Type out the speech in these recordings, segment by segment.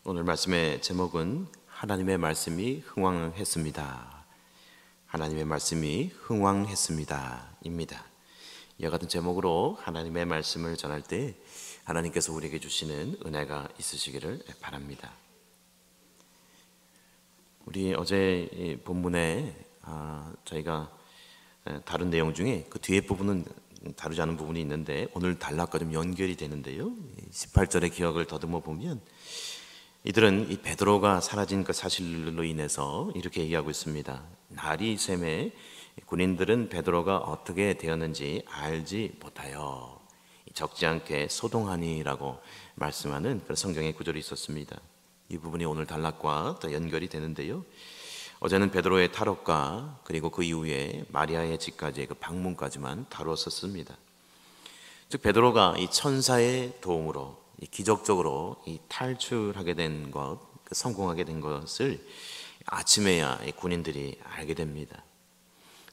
오늘 말씀의 제목은 하나님의 말씀이 흥왕했습니다. 하나님의 말씀이 흥왕했습니다 입니다. 이와 같은 제목으로 하나님의 말씀을 전할 때 하나님께서 우리에게 주시는 은혜가 있으시기를 바랍니다. 우리 어제 본문에 저희가 다른 내용 중에 그 뒤에 부분은 다루지 않은 부분이 있는데 오늘 단락과 좀 연결이 되는데요, 18절의 기억을 더듬어 보면 이들은 이 베드로가 사라진 그 사실로 인해서 이렇게 얘기하고 있습니다. 날이 샘에 군인들은 베드로가 어떻게 되었는지 알지 못하여 적지 않게 소동하니라고 말씀하는 그런 성경의 구절이 있었습니다. 이 부분이 오늘 단락과 또 연결이 되는데요, 어제는 베드로의 탈옥과 그리고 그 이후에 마리아의 집까지의 그 방문까지만 다루었었습니다. 즉 베드로가 이 천사의 도움으로 기적적으로 이 탈출하게 된 것, 성공하게 된 것을 아침에야 군인들이 알게 됩니다.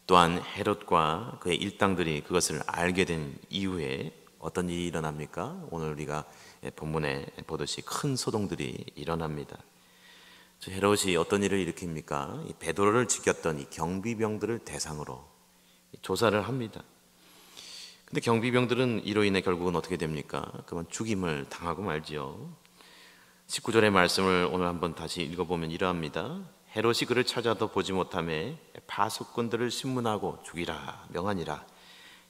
또한 헤롯과 그의 일당들이 그것을 알게 된 이후에 어떤 일이 일어납니까? 오늘 우리가 본문에 보듯이 큰 소동들이 일어납니다. 헤롯이 어떤 일을 일으킵니까? 이 베드로를 지켰던 이 경비병들을 대상으로 조사를 합니다. 근데 경비병들은 이로 인해 결국은 어떻게 됩니까? 그만 죽임을 당하고 말지요. 19절의 말씀을 오늘 한번 다시 읽어보면 이러합니다. 헤롯이 그를 찾아도 보지 못하매 파수꾼들을 신문하고 죽이라 명하니라.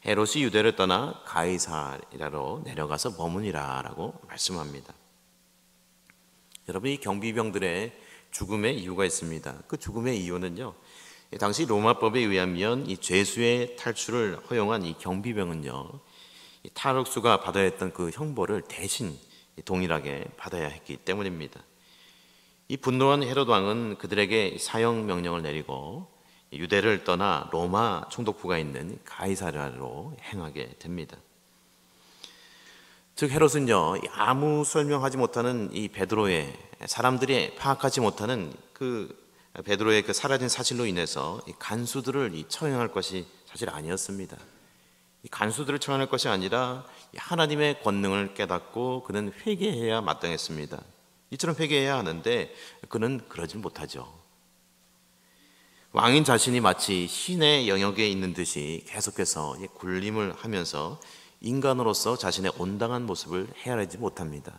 헤롯이 유대를 떠나 가이사랴로 내려가서 머무니라 라고 말씀합니다. 여러분, 이 경비병들의 죽음의 이유가 있습니다. 그 죽음의 이유는요, 당시 로마법에 의하면 이 죄수의 탈출을 허용한 이 경비병은요, 이 탈옥수가 받아야 했던 그 형벌을 대신 동일하게 받아야 했기 때문입니다. 이 분노한 헤롯 왕은 그들에게 사형 명령을 내리고 유대를 떠나 로마 총독부가 있는 가이사랴로 행하게 됩니다. 즉 헤롯은요, 아무 설명하지 못하는 이 베드로의, 사람들이 파악하지 못하는 그 베드로의 그 사라진 사실로 인해서 이 간수들을 처형할 것이 사실 아니었습니다. 이 간수들을 처형할 것이 아니라 하나님의 권능을 깨닫고 그는 회개해야 마땅했습니다. 이처럼 회개해야 하는데 그는 그러질 못하죠. 왕인 자신이 마치 신의 영역에 있는 듯이 계속해서 군림을 하면서 인간으로서 자신의 온당한 모습을 헤아리지 못합니다.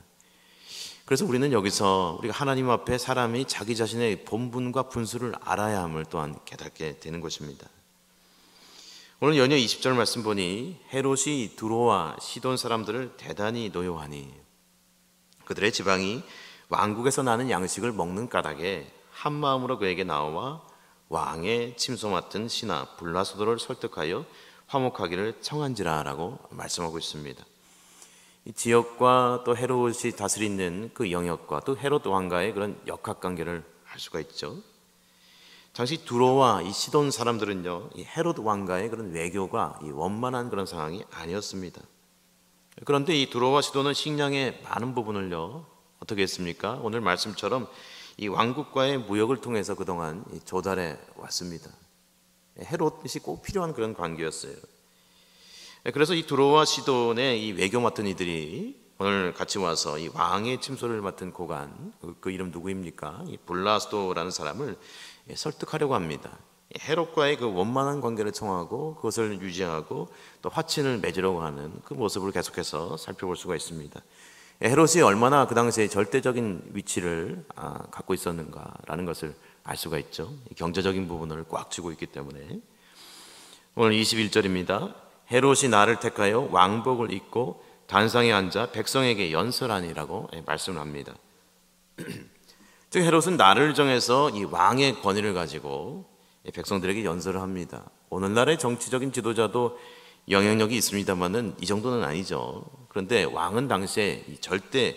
그래서 우리는 여기서 우리가 하나님 앞에 사람이 자기 자신의 본분과 분수를 알아야 함을 또한 깨닫게 되는 것입니다. 오늘 연여 20절 말씀 보니 헤롯이 두로와 시돈 사람들을 대단히 노여하니 그들의 지방이 왕국에서 나는 양식을 먹는 까닭에 한 마음으로 그에게 나와 왕의 침소 맡은 신하 블라소도를 설득하여 화목하기를 청한지라 라고 말씀하고 있습니다. 이 지역과 또 헤롯이 다스리는 그 영역과 또 헤롯 왕과의 그런 역학관계를 알 수가 있죠. 당시 두로와 이 시돈 사람들은요, 이 헤롯 왕과의 그런 외교가 원만한 그런 상황이 아니었습니다. 그런데 이 두로와 시돈은 식량의 많은 부분을요 어떻게 했습니까? 오늘 말씀처럼 이 왕국과의 무역을 통해서 그동안 조달해 왔습니다. 헤롯이 꼭 필요한 그런 관계였어요. 그래서 이 두로와 시돈의 이 외교 맡은 이들이 오늘 같이 와서 이 왕의 침소를 맡은 고관, 그 이름 누구입니까? 이 블라스도라는 사람을 설득하려고 합니다. 헤롯과의 그 원만한 관계를 청하고 그것을 유지하고 또 화친을 맺으려고 하는 그 모습을 계속해서 살펴볼 수가 있습니다. 헤롯이 얼마나 그 당시에 절대적인 위치를 갖고 있었는가라는 것을 알 수가 있죠. 경제적인 부분을 꽉 쥐고 있기 때문에. 오늘 21절입니다. 헤롯이 나를 택하여 왕복을 입고 단상에 앉아 백성에게 연설하니라고 말씀을 합니다. 즉 헤롯은 나를 정해서 이 왕의 권위를 가지고 백성들에게 연설을 합니다. 오늘날의 정치적인 지도자도 영향력이 있습니다만은 이 정도는 아니죠. 그런데 왕은 당시에 이 절대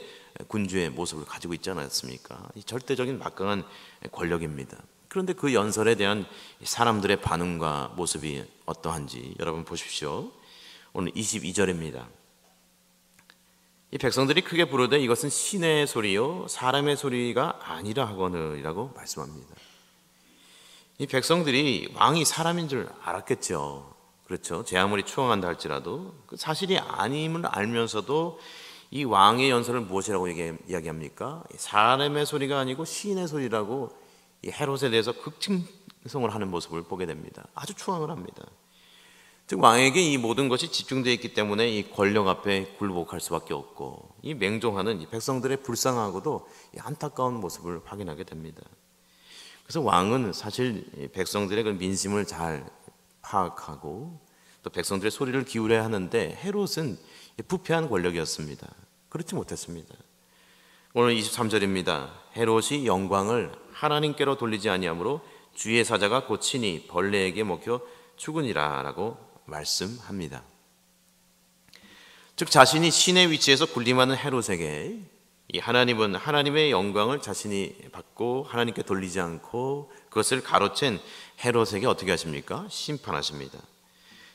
군주의 모습을 가지고 있지 않았습니까? 이 절대적인 막강한 권력입니다. 그런데 그 연설에 대한 사람들의 반응과 모습이 어떠한지 여러분 보십시오. 오늘 22절입니다. 이 백성들이 크게 부르되 이것은 신의 소리요 사람의 소리가 아니라 하거늘이라고 말씀합니다. 이 백성들이 왕이 사람인 줄 알았겠죠. 그렇죠. 제 아무리 추앙한다 할지라도 그 사실이 아님을 알면서도 이 왕의 연설을 무엇이라고 이야기합니까? 사람의 소리가 아니고 신의 소리라고 이 헤롯에 대해서 극칭송을 하는 모습을 보게 됩니다. 아주 추앙을 합니다. 즉 왕에게 이 모든 것이 집중되어 있기 때문에 이 권력 앞에 굴복할 수밖에 없고, 이 맹종하는 이 백성들의 불쌍하고도 이 안타까운 모습을 확인하게 됩니다. 그래서 왕은 사실 백성들의 그 민심을 잘 파악하고 또 백성들의 소리를 기울여야 하는데, 헤롯은 부패한 권력이었습니다. 그렇지 못했습니다. 오늘 23절입니다. 헤롯이 영광을 하나님께로 돌리지 아니하므로 주의 사자가 곧 친히 벌레에게 먹혀 죽으니라 라고 말씀합니다. 즉 자신이 신의 위치에서 군림하는 헤롯에게 이 하나님은 하나님의 영광을 자신이 받고 하나님께 돌리지 않고 그것을 가로챈 헤롯에게 어떻게 하십니까? 심판하십니다.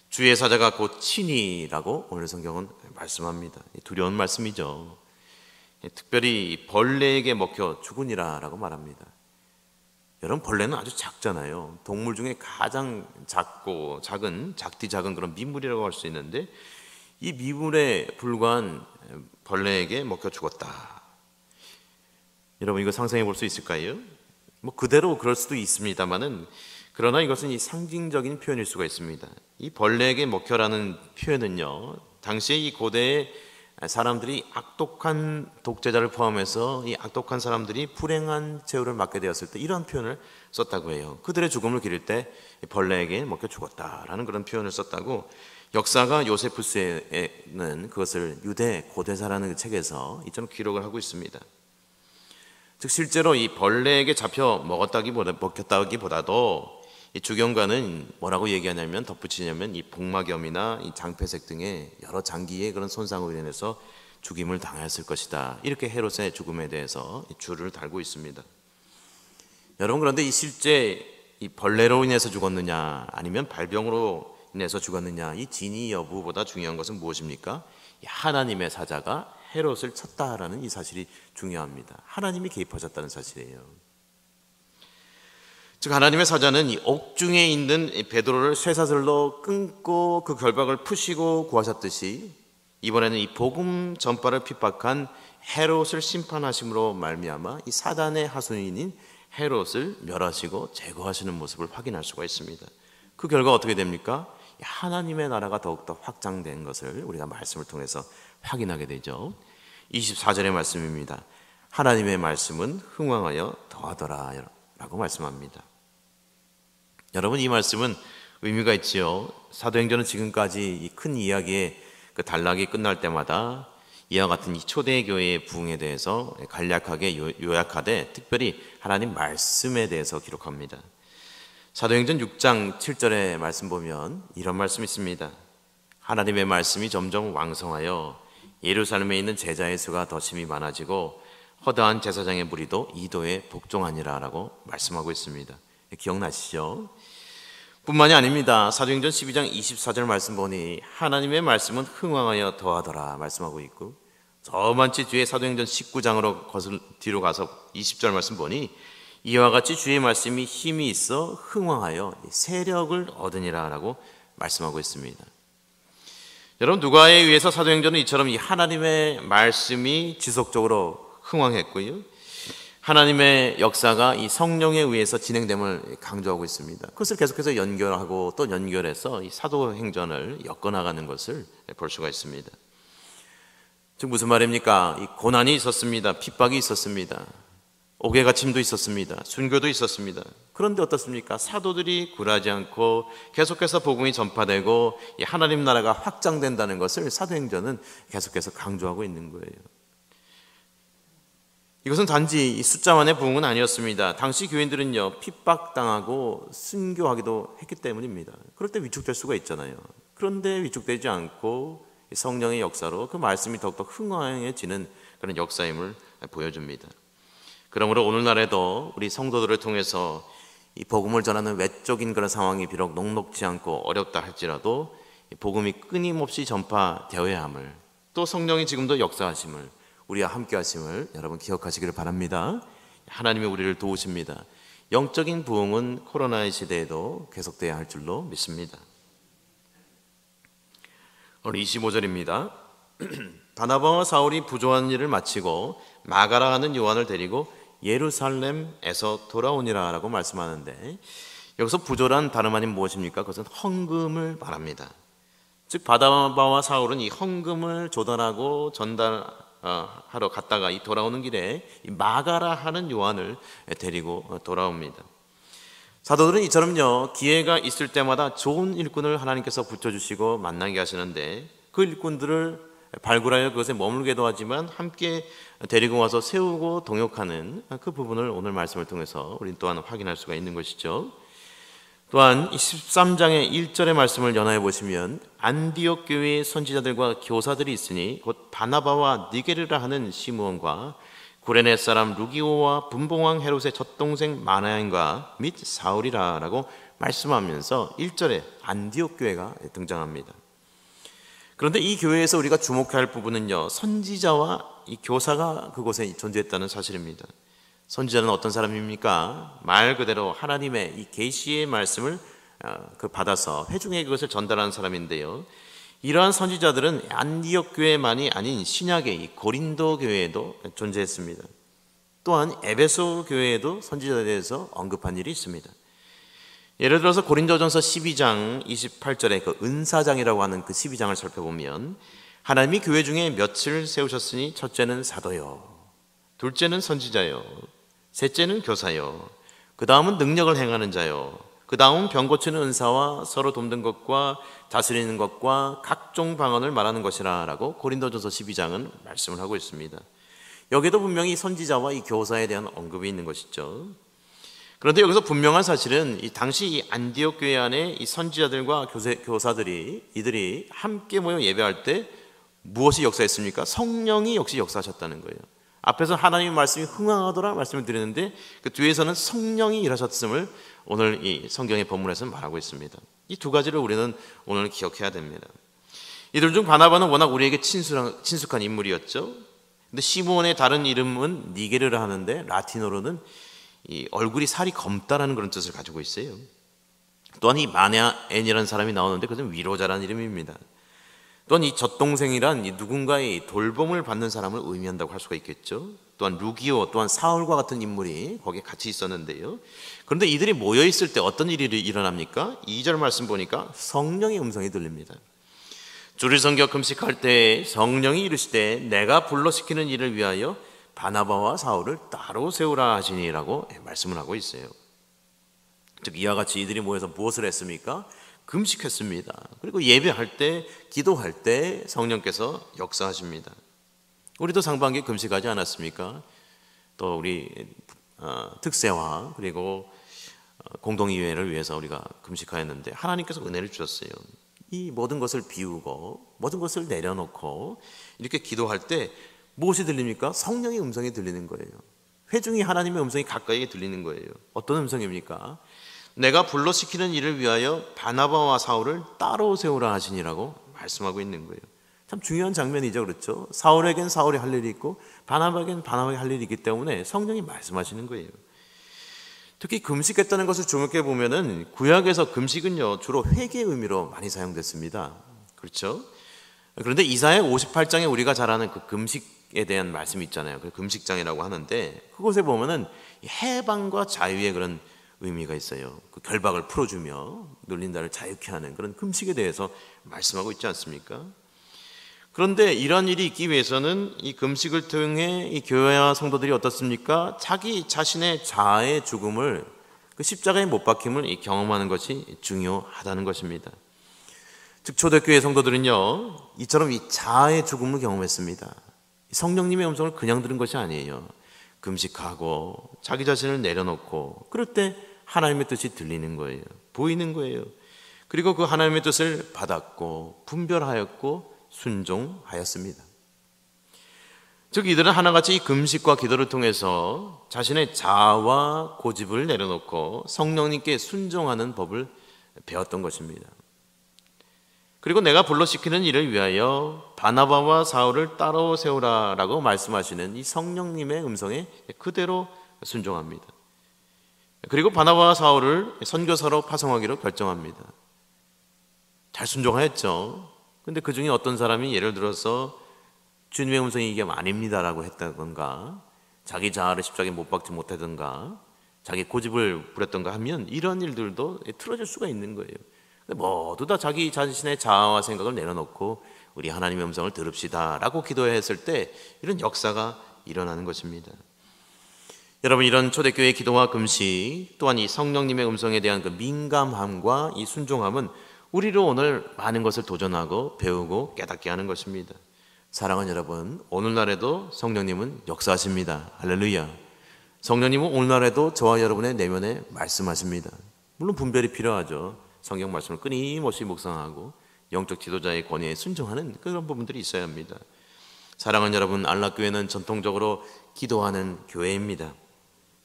주의 사자가 곧 친히라고 오늘 성경은 말씀합니다. 두려운 말씀이죠. 특별히 벌레에게 먹혀 죽으니라 라고 말합니다. 여러분, 벌레는 아주 작잖아요. 동물 중에 가장 작디 작은 그런 미물이라고 할 수 있는데, 이 미물에 불과한 벌레에게 먹혀 죽었다. 여러분, 이거 상상해 볼 수 있을까요? 뭐 그대로 그럴 수도 있습니다만은, 그러나 이것은 이 상징적인 표현일 수가 있습니다. 이 벌레에게 먹혀라는 표현은요, 당시에 이 고대의 사람들이 악독한 독재자를 포함해서 이 악독한 사람들이 불행한 최후를 맞게 되었을 때 이런 표현을 썼다고 해요. 그들의 죽음을 기릴 때 벌레에게 먹혀 죽었다라는 그런 표현을 썼다고, 역사가 요세푸스에는 그것을 유대 고대사라는 책에서 이처럼 기록을 하고 있습니다. 즉 실제로 이 벌레에게 잡혀 먹혔다기보다도 이 주경가는 뭐라고 얘기하냐면, 덧붙이냐면 이 복막염이나 이 장폐색 등의 여러 장기의 그런 손상으로 인해서 죽임을 당하였을 것이다. 이렇게 헤롯의 죽음에 대해서 줄을 달고 있습니다. 여러분, 그런데 이 실제 이 벌레로 인해서 죽었느냐 아니면 발병으로 인해서 죽었느냐, 이 진위 여부보다 중요한 것은 무엇입니까? 하나님의 사자가 헤롯을 쳤다라는 이 사실이 중요합니다. 하나님이 개입하셨다는 사실이에요. 즉 하나님의 사자는 이 옥중에 있는 베드로를 쇠사슬로 끊고 그 결박을 푸시고 구하셨듯이, 이번에는 이 복음 전파를 핍박한 헤롯을 심판하심으로 말미암아 이 사단의 하수인인 헤롯을 멸하시고 제거하시는 모습을 확인할 수가 있습니다. 그 결과 어떻게 됩니까? 하나님의 나라가 더욱더 확장된 것을 우리가 말씀을 통해서 확인하게 되죠. 24절의 말씀입니다. 하나님의 말씀은 흥왕하여 더하더라 라고 말씀합니다. 여러분, 이 말씀은 의미가 있지요. 사도행전은 지금까지 이 큰 이야기의 그 단락이 끝날 때마다 이와 같은 이 초대교회의 부흥에 대해서 간략하게 요약하되 특별히 하나님 말씀에 대해서 기록합니다. 사도행전 6장 7절의 말씀 보면 이런 말씀이 있습니다. 하나님의 말씀이 점점 왕성하여 예루살렘에 있는 제자의 수가 더 심히 많아지고 허다한 제사장의 무리도 이도에 복종하니라 라고 말씀하고 있습니다. 기억나시죠? 뿐만이 아닙니다. 사도행전 12장 24절 말씀 보니 하나님의 말씀은 흥왕하여 더하더라 말씀하고 있고, 저만치 뒤에 사도행전 19장으로 뒤로 가서 20절 말씀 보니 이와 같이 주의 말씀이 힘이 있어 흥왕하여 세력을 얻으니라 라고 말씀하고 있습니다. 여러분, 누가에 의해서 사도행전은 이처럼 이 하나님의 말씀이 지속적으로 흥왕했고요, 하나님의 역사가 이 성령에 의해서 진행됨을 강조하고 있습니다. 그것을 계속해서 연결하고 또 연결해서 이 사도행전을 엮어나가는 것을 볼 수가 있습니다. 즉 무슨 말입니까? 이 고난이 있었습니다. 핍박이 있었습니다. 옥외가침도 있었습니다. 순교도 있었습니다. 그런데 어떻습니까? 사도들이 굴하지 않고 계속해서 복음이 전파되고 이 하나님 나라가 확장된다는 것을 사도행전은 계속해서 강조하고 있는 거예요. 이것은 단지 이 숫자만의 부흥은 아니었습니다. 당시 교인들은요, 핍박당하고 순교하기도 했기 때문입니다. 그럴 때 위축될 수가 있잖아요. 그런데 위축되지 않고 성령의 역사로 그 말씀이 더욱더 흥황해지는 그런 역사임을 보여줍니다. 그러므로 오늘날에도 우리 성도들을 통해서 이 복음을 전하는 외적인 그런 상황이 비록 녹록지 않고 어렵다 할지라도 복음이 끊임없이 전파되어야 함을, 또 성령이 지금도 역사하심을, 우리와 함께 하심을 여러분 기억하시기를 바랍니다. 하나님이 우리를 도우십니다. 영적인 부흥은 코로나의 시대에도 계속돼야 할 줄로 믿습니다. 오늘 25절입니다. 바나바와 사울이 부조한 일을 마치고 마가라 하는 요한을 데리고 예루살렘에서 돌아오니라 라고 말씀하는데, 여기서 부조란 다름 아닌 무엇입니까? 그것은 헌금을 말합니다. 즉 바나바와 사울은 이 헌금을 조달하고 전달하러 갔다가 이 돌아오는 길에 이 마가라 하는 요한을 데리고 돌아옵니다. 사도들은 이처럼요, 기회가 있을 때마다 좋은 일꾼을 하나님께서 붙여주시고 만나게 하시는데, 그 일꾼들을 발굴하여 그것에 머물게도 하지만 함께 데리고 와서 세우고 동역하는 그 부분을 오늘 말씀을 통해서 우리 또한 확인할 수가 있는 것이죠. 또한 13장의 1절의 말씀을 연하여 보시면 안디옥 교회의 선지자들과 교사들이 있으니 곧 바나바와 니게르라 하는 시므온과 구레네 사람 루기오와 분봉왕 헤롯의 젖동생 마나양과 및 사울이라 라고 말씀하면서 1절에 안디옥 교회가 등장합니다. 그런데 이 교회에서 우리가 주목해야 할 부분은요, 선지자와 이 교사가 그곳에 존재했다는 사실입니다. 선지자는 어떤 사람입니까? 말 그대로 하나님의 이 계시의 말씀을 받아서 회중에게 그것을 전달하는 사람인데요, 이러한 선지자들은 안디옥 교회만이 아닌 신약의 이 고린도 교회에도 존재했습니다. 또한 에베소 교회에도 선지자에 대해서 언급한 일이 있습니다. 예를 들어서 고린도전서 12장 28절에 그 은사장이라고 하는 그 12장을 살펴보면, 하나님이 교회 중에 몇을 세우셨으니 첫째는 사도요, 둘째는 선지자요, 셋째는 교사요, 그 다음은 능력을 행하는 자요, 그 다음 병 고치는 은사와 서로 돕는 것과 다스리는 것과 각종 방언을 말하는 것이라 라고 고린도전서 12장은 말씀을 하고 있습니다. 여기에도 분명히 선지자와 이 교사에 대한 언급이 있는 것이죠. 그런데 여기서 분명한 사실은 이 당시 이 안디옥 교회 안에 이 선지자들과 교사들이 이들이 함께 모여 예배할 때 무엇이 역사했습니까? 성령이 역시 역사하셨다는 거예요. 앞에서 하나님의 말씀이 흥황하더라 말씀을 드리는데, 그 뒤에서는 성령이 일하셨음을 오늘 이 성경의 본문에서는 말하고 있습니다. 이 두 가지를 우리는 오늘 기억해야 됩니다. 이들 중 바나바는 워낙 우리에게 친숙한 인물이었죠. 근데 시므온의 다른 이름은 니게르라 하는데 라틴어로는 이 얼굴이 살이 검다라는 그런 뜻을 가지고 있어요. 또한 이 마냐엔이라는 사람이 나오는데 그것은 위로자라는 이름입니다. 또한 이 젖동생이란 이 누군가의 돌봄을 받는 사람을 의미한다고 할 수가 있겠죠. 또한 루기오, 또한 사울과 같은 인물이 거기에 같이 있었는데요. 그런데 이들이 모여 있을 때 어떤 일이 일어납니까? 2절 말씀 보니까 성령의 음성이 들립니다. 주를 섬겨 금식할 때 성령이 이르시되 내가 불러시키는 일을 위하여 바나바와 사울을 따로 세우라 하시니라고 말씀을 하고 있어요. 즉 이와 같이 이들이 모여서 무엇을 했습니까? 금식했습니다. 그리고 예배할 때, 기도할 때 성령께서 역사하십니다. 우리도 상반기에 금식하지 않았습니까? 또 우리 특세화 그리고 공동의회를 위해서 우리가 금식하였는데 하나님께서 은혜를 주셨어요. 이 모든 것을 비우고 모든 것을 내려놓고 이렇게 기도할 때 무엇이 들립니까? 성령의 음성이 들리는 거예요. 회중이 하나님의 음성이 가까이 들리는 거예요. 어떤 음성입니까? 내가 불러시키는 일을 위하여 바나바와 사울을 따로 세우라 하시니라고 말씀하고 있는 거예요. 참 중요한 장면이죠. 그렇죠? 사울에겐 사울이 할 일이 있고 바나바에겐 바나바가 할 일이 있기 때문에 성령이 말씀하시는 거예요. 특히 금식했다는 것을 주목해 보면은 구약에서 금식은요 주로 회개의 의미로 많이 사용됐습니다. 그렇죠? 그런데 이사야 58장에 우리가 잘 아는 그 금식에 대한 말씀이 있잖아요. 그 금식장이라고 하는데 그곳에 보면은 해방과 자유의 그런 의미가 있어요. 그 결박을 풀어주며 눌린 자를 자유케 하는 그런 금식에 대해서 말씀하고 있지 않습니까? 그런데 이런 일이 있기 위해서는 이 금식을 통해 이 교회와 성도들이 어떻습니까? 자기 자신의 자아의 죽음을, 그 십자가에 못 박힘을 경험하는 것이 중요하다는 것입니다. 즉 초대교회 성도들은요 이처럼 이 자아의 죽음을 경험했습니다. 성령님의 음성을 그냥 들은 것이 아니에요. 금식하고 자기 자신을 내려놓고 그럴 때 하나님의 뜻이 들리는 거예요. 보이는 거예요. 그리고 그 하나님의 뜻을 받았고 분별하였고 순종하였습니다. 즉 이들은 하나같이 이 금식과 기도를 통해서 자신의 자아와 고집을 내려놓고 성령님께 순종하는 법을 배웠던 것입니다. 그리고 내가 불러시키는 일을 위하여 바나바와 사울을 따로 세우라라고 말씀하시는 이 성령님의 음성에 그대로 순종합니다. 그리고 바나바와 사울을 선교사로 파송하기로 결정합니다. 잘 순종하였죠. 근데 그 중에 어떤 사람이 예를 들어서 주님의 음성이 이게 아닙니다라고 했다던가, 자기 자아를 십자가에 못 박지 못하던가, 자기 고집을 부렸던가 하면 이런 일들도 틀어질 수가 있는 거예요. 모두 다 자기 자신의 자아와 생각을 내려놓고 우리 하나님의 음성을 들읍시다 라고 기도했을 때 이런 역사가 일어나는 것입니다. 여러분, 이런 초대교회의 기도와 금식, 또한 이 성령님의 음성에 대한 그 민감함과 이 순종함은 우리로 오늘 많은 것을 도전하고 배우고 깨닫게 하는 것입니다. 사랑하는 여러분, 오늘날에도 성령님은 역사하십니다. 할렐루야. 성령님은 오늘날에도 저와 여러분의 내면에 말씀하십니다. 물론 분별이 필요하죠. 성경 말씀을 끊임없이 묵상하고 영적 지도자의 권위에 순종하는 그런 부분들이 있어야 합니다. 사랑하는 여러분, 안락교회는 전통적으로 기도하는 교회입니다.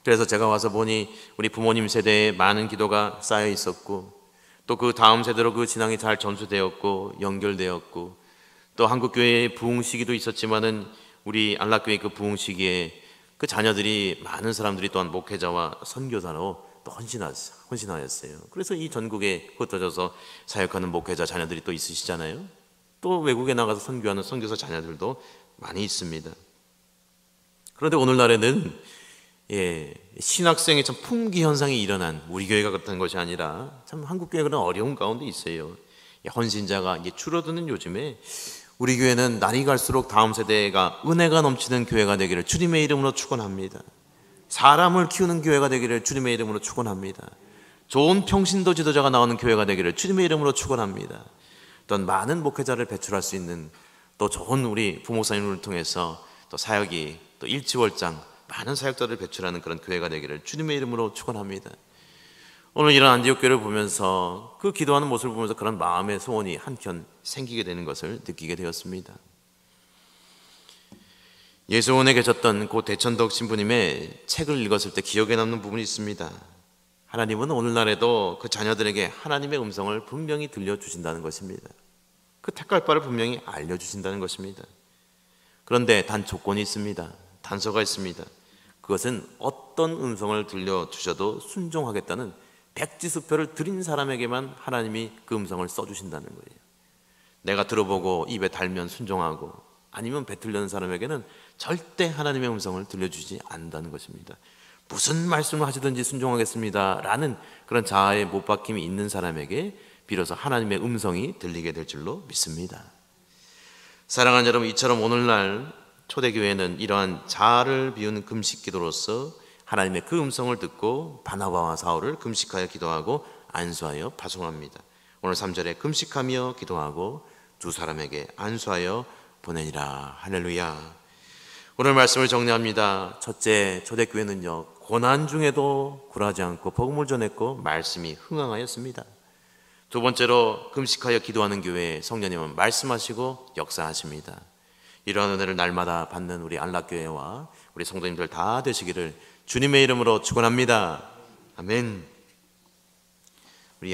그래서 제가 와서 보니 우리 부모님 세대에 많은 기도가 쌓여 있었고, 또 그 다음 세대로 그 신앙이 잘 전수되었고 연결되었고, 또 한국교회의 부흥 시기도 있었지만은 우리 안락교회 그 부흥 시기에 그 자녀들이, 많은 사람들이 또한 목회자와 선교사로 또 헌신하였어요. 그래서 이 전국에 흩어져서 사역하는 목회자 자녀들이 또 있으시잖아요. 또 외국에 나가서 선교하는 선교사 자녀들도 많이 있습니다. 그런데 오늘날에는 신학생의 참 품귀 현상이 일어난 우리 교회가 그렇다는 것이 아니라 참 한국교회가 그런 어려운 가운데 있어요. 헌신자가 줄어드는 요즘에 우리 교회는 날이 갈수록 다음 세대가 은혜가 넘치는 교회가 되기를 주님의 이름으로 축원합니다. 사람을 키우는 교회가 되기를 주님의 이름으로 축원합니다. 좋은 평신도 지도자가 나오는 교회가 되기를 주님의 이름으로 축원합니다. 또한 많은 목회자를 배출할 수 있는 또 좋은 우리 부목사님을 통해서 또 사역이 또 일지월장 많은 사역자들을 배출하는 그런 교회가 되기를 주님의 이름으로 축원합니다. 오늘 이런 안디옥 교회를 보면서 그 기도하는 모습을 보면서 그런 마음의 소원이 한켠 생기게 되는 것을 느끼게 되었습니다. 예수원에 계셨던 고 대천덕 신부님의 책을 읽었을 때 기억에 남는 부분이 있습니다. 하나님은 오늘날에도 그 자녀들에게 하나님의 음성을 분명히 들려주신다는 것입니다. 그 택할 바를 분명히 알려주신다는 것입니다. 그런데 단 조건이 있습니다. 단서가 있습니다. 그것은 어떤 음성을 들려주셔도 순종하겠다는 백지수표를 드린 사람에게만 하나님이 그 음성을 써주신다는 거예요. 내가 들어보고 입에 달면 순종하고 아니면 배틀려는 사람에게는 절대 하나님의 음성을 들려주지 않는다는 것입니다. 무슨 말씀을 하시든지 순종하겠습니다 라는 그런 자아의 못 박힘이 있는 사람에게 비로소 하나님의 음성이 들리게 될 줄로 믿습니다. 사랑하는 여러분, 이처럼 오늘날 초대교회는 이러한 자아를 비우는 금식 기도로서 하나님의 그 음성을 듣고 바나바와 사울을 금식하여 기도하고 안수하여 파송합니다. 오늘 3절에 금식하며 기도하고 두 사람에게 안수하여 보내니라. 할렐루야. 오늘 말씀을 정리합니다. 첫째, 초대교회는요, 고난 중에도 굴하지 않고 복음을 전했고 말씀이 흥황하였습니다. 두 번째로 금식하여 기도하는 교회에 성령님은 말씀하시고 역사하십니다. 이러한 은혜를 날마다 받는 우리 안락교회와 우리 성도님들 다 되시기를 주님의 이름으로 축원합니다. 아멘. 우리